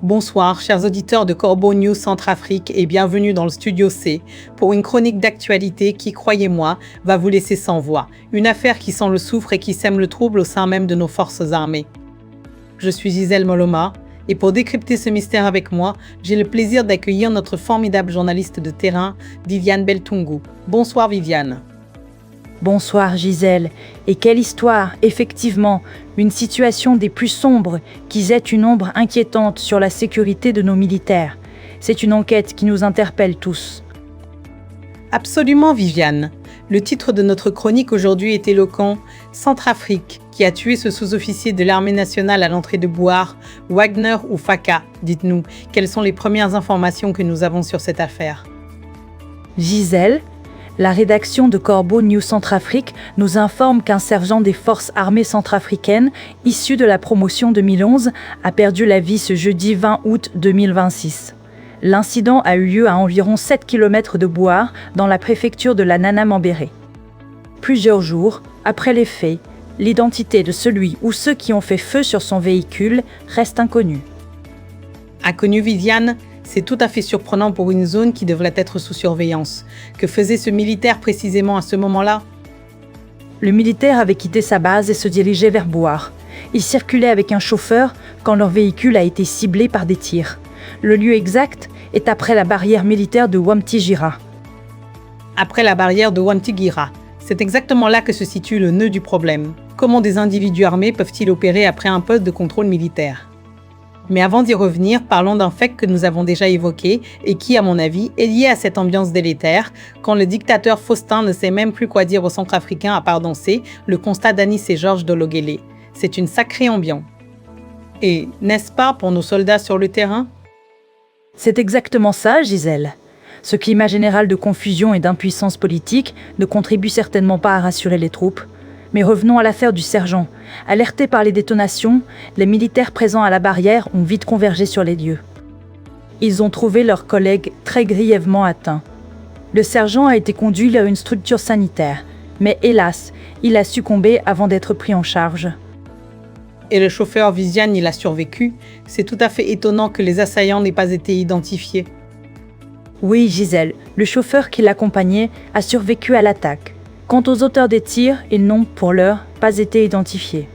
Bonsoir, chers auditeurs de Corbeau News Centrafrique et bienvenue dans le Studio C pour une chronique d'actualité qui, croyez-moi, va vous laisser sans voix. Une affaire qui sent le soufre et qui sème le trouble au sein même de nos forces armées. Je suis Gisèle Moloma et pour décrypter ce mystère avec moi, j'ai le plaisir d'accueillir notre formidable journaliste de terrain, Viviane Beltungu. Bonsoir Viviane. Bonsoir Gisèle. Et quelle histoire, effectivement, une situation des plus sombres qui jette une ombre inquiétante sur la sécurité de nos militaires. C'est une enquête qui nous interpelle tous. Absolument Viviane. Le titre de notre chronique aujourd'hui est éloquent. Centrafrique, qui a tué ce sous-officier de l'armée nationale à l'entrée de Bouar, Wagner ou Faka. Dites-nous, quelles sont les premières informations que nous avons sur cette affaire? Gisèle, la rédaction de Corbeau News Centrafrique nous informe qu'un sergent des forces armées centrafricaines, issu de la promotion 2011, a perdu la vie ce jeudi 20 août 2026. L'incident a eu lieu à environ 7 km de Bouar, dans la préfecture de la Nana-Mambéré. Plusieurs jours après les faits, l'identité de celui ou ceux qui ont fait feu sur son véhicule reste inconnue. Inconnue Viviane, c'est tout à fait surprenant pour une zone qui devrait être sous surveillance. Que faisait ce militaire précisément à ce moment-là? Le militaire avait quitté sa base et se dirigeait vers Bouar. Il circulait avec un chauffeur quand leur véhicule a été ciblé par des tirs. Le lieu exact est après la barrière militaire de Wamtigira. Après la barrière de Wamtigira, c'est exactement là que se situe le nœud du problème. Comment des individus armés peuvent-ils opérer après un poste de contrôle militaire? Mais avant d'y revenir, parlons d'un fait que nous avons déjà évoqué et qui, à mon avis, est lié à cette ambiance délétère, quand le dictateur Faustin ne sait même plus quoi dire aux Centrafricains à part danser, le constat d'Anis et Georges Dologuélé. C'est une sacrée ambiance. Et n'est-ce pas pour nos soldats sur le terrain? C'est exactement ça, Gisèle. Ce climat général de confusion et d'impuissance politique ne contribue certainement pas à rassurer les troupes. Mais revenons à l'affaire du sergent. Alertés par les détonations, les militaires présents à la barrière ont vite convergé sur les lieux. Ils ont trouvé leur collègue très grièvement atteint. Le sergent a été conduit vers une structure sanitaire, mais hélas, il a succombé avant d'être pris en charge. Et le chauffeur Viviane, il a survécu. C'est tout à fait étonnant que les assaillants n'aient pas été identifiés. Oui, Gisèle, le chauffeur qui l'accompagnait a survécu à l'attaque. Quant aux auteurs des tirs, ils n'ont, pour l'heure, pas été identifiés.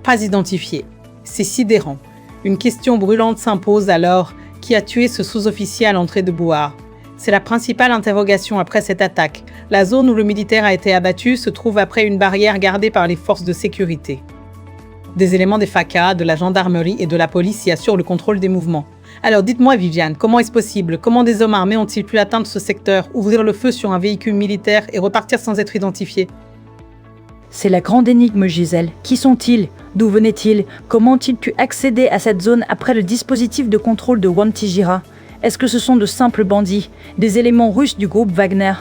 Pas identifiés. C'est sidérant. Une question brûlante s'impose alors. Qui a tué ce sous-officier à l'entrée de Bouar? C'est la principale interrogation après cette attaque. La zone où le militaire a été abattu se trouve après une barrière gardée par les forces de sécurité. Des éléments des FACA, de la gendarmerie et de la police y assurent le contrôle des mouvements. Alors dites-moi Viviane, comment est-ce possible? Comment des hommes armés ont-ils pu atteindre ce secteur, ouvrir le feu sur un véhicule militaire et repartir sans être identifiés? C'est la grande énigme, Gisèle. Qui sont-ils? D'où venaient-ils? Comment ont-ils pu accéder à cette zone après le dispositif de contrôle de Wamtigira? Est-ce que ce sont de simples bandits, des éléments russes du groupe Wagner?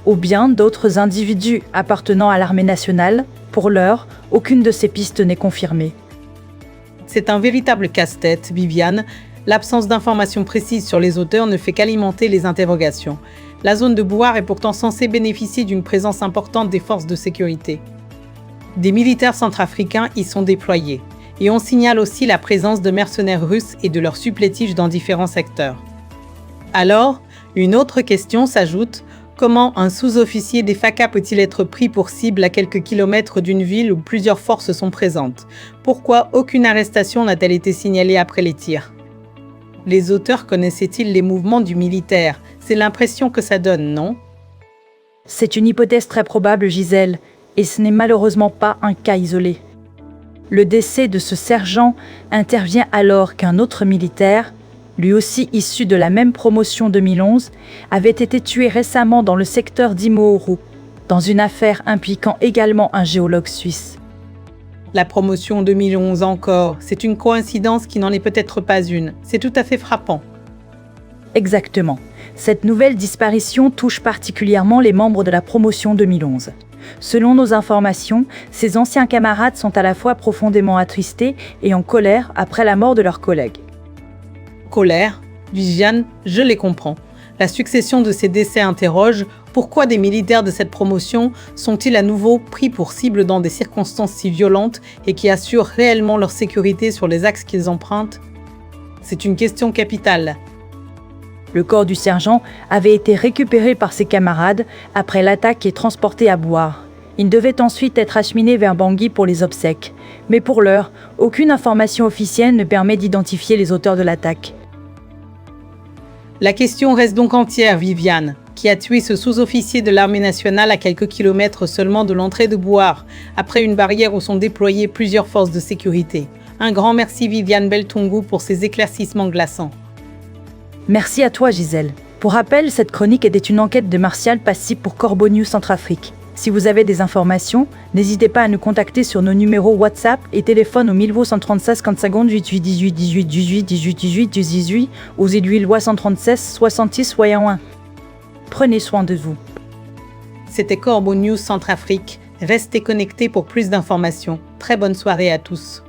Ou bien d'autres individus appartenant à l'armée nationale? Pour l'heure, aucune de ces pistes n'est confirmée. C'est un véritable casse-tête, Viviane. L'absence d'informations précises sur les auteurs ne fait qu'alimenter les interrogations. La zone de Bouar est pourtant censée bénéficier d'une présence importante des forces de sécurité. Des militaires centrafricains y sont déployés. Et on signale aussi la présence de mercenaires russes et de leurs supplétifs dans différents secteurs. Alors, une autre question s'ajoute. Comment un sous-officier des FACA peut-il être pris pour cible à quelques kilomètres d'une ville où plusieurs forces sont présentes? Pourquoi aucune arrestation n'a-t-elle été signalée après les tirs? Les auteurs connaissaient-ils les mouvements du militaire? C'est l'impression que ça donne, non? C'est une hypothèse très probable, Gisèle, et ce n'est malheureusement pas un cas isolé. Le décès de ce sergent intervient alors qu'un autre militaire, lui aussi issu de la même promotion 2011, avait été tué récemment dans le secteur d'Imouru, dans une affaire impliquant également un géologue suisse. La promotion 2011 encore, c'est une coïncidence qui n'en est peut-être pas une. C'est tout à fait frappant. Exactement. Cette nouvelle disparition touche particulièrement les membres de la promotion 2011. Selon nos informations, ces anciens camarades sont à la fois profondément attristés et en colère après la mort de leurs collègues. Colère, Viviane, je les comprends. La succession de ces décès interroge pourquoi des militaires de cette promotion sont-ils à nouveau pris pour cible dans des circonstances si violentes et qui assurent réellement leur sécurité sur les axes qu'ils empruntent? C'est une question capitale. Le corps du sergent avait été récupéré par ses camarades après l'attaque et transporté à Bouar. Il devait ensuite être acheminé vers Bangui pour les obsèques. Mais pour l'heure, aucune information officielle ne permet d'identifier les auteurs de l'attaque. La question reste donc entière, Viviane. Qui a tué ce sous-officier de l'armée nationale à quelques kilomètres seulement de l'entrée de Bouar, après une barrière où sont déployées plusieurs forces de sécurité? Un grand merci Viviane Beltungu pour ces éclaircissements glaçants. Merci à toi, Gisèle. Pour rappel, cette chronique était une enquête de Martial Passy pour Corbeau News Centrafrique. Si vous avez des informations, n'hésitez pas à nous contacter sur nos numéros WhatsApp et téléphone au 1236 55 18 18 18 18 18 18 18 ou 136 66 61. Prenez soin de vous. C'était Corbeau News Centrafrique. Restez connectés pour plus d'informations. Très bonne soirée à tous.